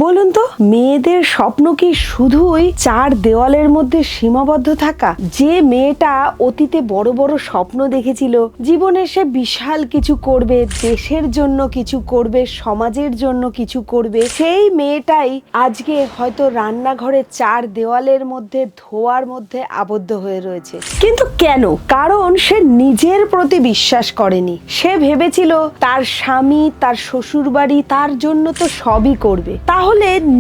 বলুন তো, মেয়েদের স্বপ্ন কি শুধুই চার দেওয়ালের মধ্যে সীমাবদ্ধ থাকা? যে মেয়েটা অতীতে বড় বড় স্বপ্ন দেখেছিল, জীবনে সে বিশাল কিছু করবে, দেশের জন্য কিছু করবে, সমাজের জন্য কিছু করবে, সেই মেয়েটাই আজকে হয়তো রান্নাঘরের চার দেওয়ালের মধ্যে ধোয়ার মধ্যে আবদ্ধ হয়ে রয়েছে। কিন্তু কেন? কারণ সে নিজের প্রতি বিশ্বাস করেনি। সে ভেবেছিল তার স্বামী, তার শ্বশুরবাড়ি তার জন্য তো সবই করবে, তাহলে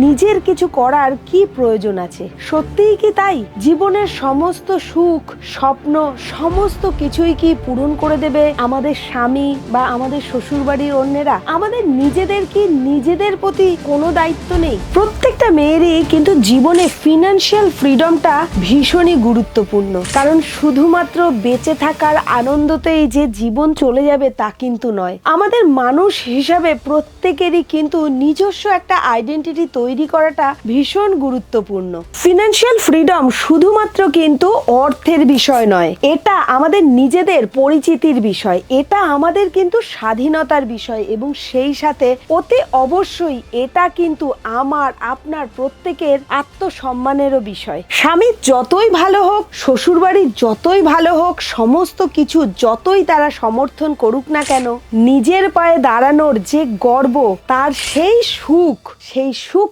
নিজের কিছু করার কি প্রয়োজন আছে? সত্যিই কি তাই? জীবনের সমস্ত সুখ, স্বপ্ন, সমস্ত কিছুই কি পূরণ করে দেবে আমাদের স্বামী বা আমাদের শ্বশুরবাড়ির অন্যেরা? আমাদের নিজেদের কি নিজেদের প্রতি কোনো দায়িত্ব নেই? প্রত্যেকটা মেয়েরই কিন্তু জীবনে ফিনান্সিয়াল ফ্রিডমটা ভীষণই গুরুত্বপূর্ণ। কারণ শুধুমাত্র বেঁচে থাকার আনন্দতেই যে জীবন চলে যাবে তা কিন্তু নয়। আমাদের মানুষ হিসাবে প্রত্যেকেরই কিন্তু নিজস্ব একটা আইডেন্টিটি তৈরি করাটা ভীষণ গুরুত্বপূর্ণ। ফিনান্সিয়াল ফ্রিডম শুধুমাত্র কিন্তু অর্থের বিষয় নয়, এটা আমাদের নিজেদের পরিচিতির বিষয়, এটা আমাদের কিন্তু স্বাধীনতার বিষয়, এবং সেই সাথে অতি অবশ্যই এটা কিন্তু আমার আপনার প্রত্যেকের আত্মসম্মানেরও বিষয়। স্বামী যতই ভালো হোক, শ্বশুরবাড়ি যতই ভালো হোক, সমস্ত কিছু যতই তারা সমর্থন করুক না কেন, নিজের পায়ে দাঁড়ানোর যে গর্ব, তার সেই সুখ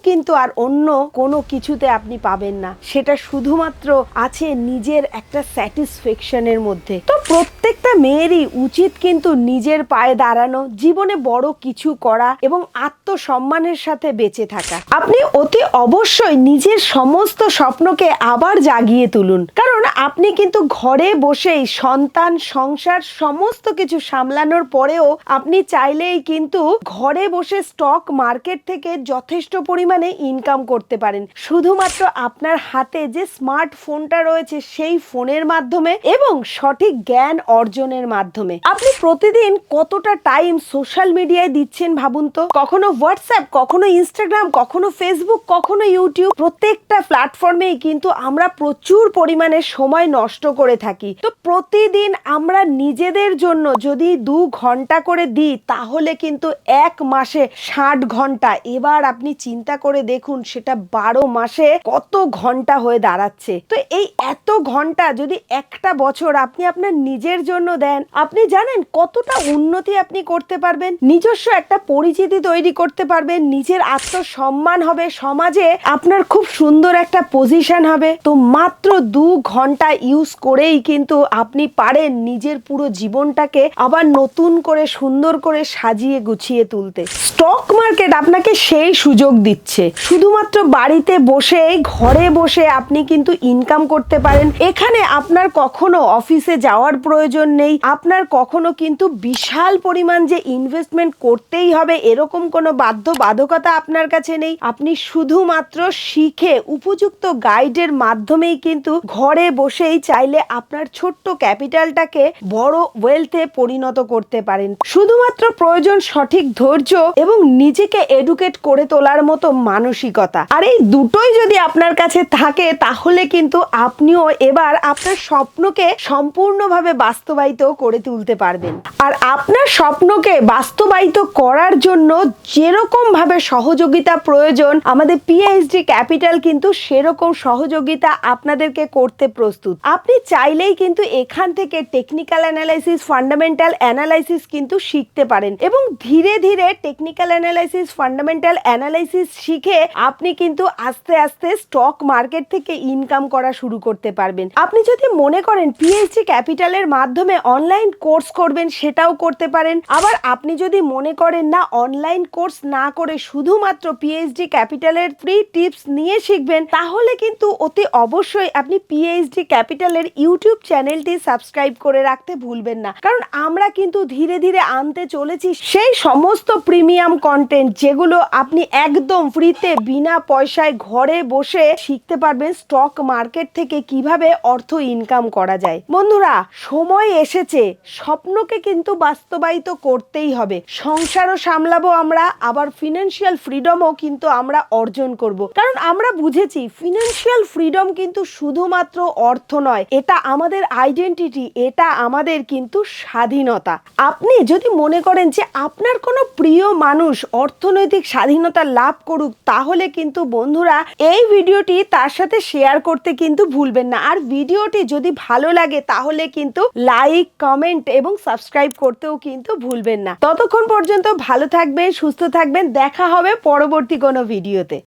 কিন্তু আর অন্য কোনো কিছুতে আপনি পাবেন না। সেটা শুধুমাত্র আছে নিজের একটা স্যাটিসফ্যাকশনের মধ্যে। তো প্রত্যেকটা মেয়েরই উচিত কিন্তু নিজের পায়ে দাঁড়ানো, জীবনে বড় কিছু করা এবং আত্মসম্মানের সাথে বেঁচে থাকা। আপনি অতি অবশ্যই নিজের সমস্ত স্বপ্নকে আবার জাগিয়ে তুলুন, কারণ আপনি কিন্তু ঘরে বসেই সন্তান, সংসার সমস্ত কিছু সামলানোর পরেও আপনি চাইলেই কিন্তু ঘরে বসে স্টক মার্কেট থেকে যথেষ্ট পরিমাণে ইনকাম করতে পারেন, শুধুমাত্র আপনার হাতে যে স্মার্টফোনটা রয়েছে সেই ফোনের মাধ্যমে এবং সঠিক জ্ঞান অর্জনের মাধ্যমে। আপনি প্রতিদিন কতটা টাইম সোশ্যাল মিডিয়ায় দিচ্ছেন ভাবুন তো। কখনো হোয়াটসঅ্যাপ, কখনো ইনস্টাগ্রাম, কখনো ফেসবুক, কখনো ইউটিউব, প্রত্যেকটা প্ল্যাটফর্মেই কিন্তু আমরা প্রচুর পরিমাণে সময় নষ্ট করে থাকি। তো প্রতিদিন আমরা নিজেদের জন্য যদি 2 ঘন্টা করে দিই, তাহলে কিন্তু এক মাসে 60 ঘন্টা। এবার আপনি চিন্তা করে দেখুন সেটা 12 মাসে কত ঘন্টা হয়ে দাঁড়াচ্ছে। তো এই এত ঘন্টা যদি একটা বছর আপনি আপনার নিজের জন্য দেন, আপনি জানেন কতটা উন্নতি আপনি করতে পারবেন, নিজস্ব একটা পরিচিতি তৈরি করতে পারবেন, নিজের আত্মসম্মান হবে, সমাজে আপনার খুব সুন্দর একটা পজিশন হবে। তো মাত্র 2 ঘন্টা ইউজ করেই কিন্তু আপনি পারেন নিজের পুরো জীবনটাকে আবার নতুন করে সুন্দর করে সাজিয়ে গুছিয়ে তুলতে। স্টক মার্কেট আপনাকে সেই সুযোগ দিচ্ছে। শুধুমাত্র বাড়িতে বসে, ঘরে বসে আপনি কিন্তু ইনকাম করতে পারেন। এখানে আপনার কখনো অফিসে যাওয়ার প্রয়োজন নেই, আপনার কখনো কিন্তু বিশাল পরিমাণ যে ইনভেস্টমেন্ট করতেই হবে এরকম কোনো বাধ্যবাধকতা আপনার কাছে নেই। আপনি শুধুমাত্র শিখে উপযুক্ত গাইডের মাধ্যমেই কিন্তু ঘরে বসেই চাইলে আপনার ছোট্ট ক্যাপিটালটাকে বড় ওয়েলথে পরিণত করতে পারেন। শুধুমাত্র প্রয়োজন সঠিক ধৈর্য এবং নিজেকে এডুকেট করে তোলার মতো মানসিকতা। আর এই দুটোই যদি আপনার কাছে থাকে, তাহলে কিন্তু আপনিও এবার আপনার স্বপ্নকে সম্পূর্ণভাবে বাস্তবায়িত করে তুলতে পারবেন। আর আপনার স্বপ্নকে বাস্তবায়িত করার জন্য যেরকম ভাবে সহযোগিতা প্রয়োজন, আমাদের পিএইচডি ক্যাপিটাল কিন্তু সেরকম সহযোগিতা আপনাদেরকে করতে প্রস্তুত। আপনি চাইলেই কিন্তু এখান থেকে টেকনিক্যাল অ্যানালাইসিস, ফান্ডামেন্টাল অ্যানালাইসিস কিন্তু শিখতে পারেন, এবং ধীরে ধীরে টেকনিক্যাল অ্যানালাইসিস, ফান্ডামেন্টাল অ্যানালাইসিস শিখে আপনি কিন্তু আস্তে আস্তে স্টক মার্কেট থেকে ইনকাম করা শুরু করতে পারবেন। আপনি যদি মনে করেন পিএইচডি ক্যাপিটালের মাধ্যমে অনলাইন কোর্স করবেন, সেটাও করতে পারেন। আবার আপনি যদি মনে করেন না, অনলাইন কোর্স না করে শুধুমাত্র পিএইচডি ক্যাপিটালের ফ্রি টিপস নিয়ে শিখবেন, তাহলে কিন্তু অতি অবশ্যই আপনি পিএইচডি ক্যাপিটালের ইউটিউব চ্যানেলটি সাবস্ক্রাইব করে রাখতে ভুলবেন না। কারণ আমরা কিন্তু ধীরে ধীরে আনতে চলেছি সেই সমস্ত প্রিমিয়াম কন্টেন্ট যেগুলো আপনি একদম ফ্রিতে বিনা পয়সায় ঘরে বসে শিখতে পারবেন স্টক মার্কেট থেকে কিভাবে অর্থ ইনকাম করা যায়। বন্ধুরা, সময় এসেছে, স্বপ্নকে কিন্তু বাস্তবায়িত করতেই হবে। সংসারও সামলাবো আমরা, আবার ফিনান্সিয়াল ফ্রিডমও কিন্তু আমরা অর্জন করব। কারণ আমরা বুঝেছি ফিনান্সিয়াল ফ্রিডম কিন্তু শুধুমাত্র অর্থ নয়, এটা আমাদের আইডেন্টিটি, এটা আমাদের কিন্তু স্বাধীনতা। আপনি যদি মনে করেন যে আপনার কোনো প্রিয় মানুষ অর্থনৈতিক স্বাধীনতা সফলতা লাভ করুক, তাহলে কিন্তু বন্ধুরা এই ভিডিওটি তার সাথে শেয়ার করতে কিন্তু ভুলবেন না। আর ভিডিওটি যদি ভালো লাগে তাহলে কিন্তু লাইক, কমেন্ট এবং সাবস্ক্রাইব করতেও কিন্তু ভুলবেন না। ততক্ষণ পর্যন্ত ভালো থাকবেন, সুস্থ থাকবেন, দেখা হবে পরবর্তী কোনো ভিডিওতে।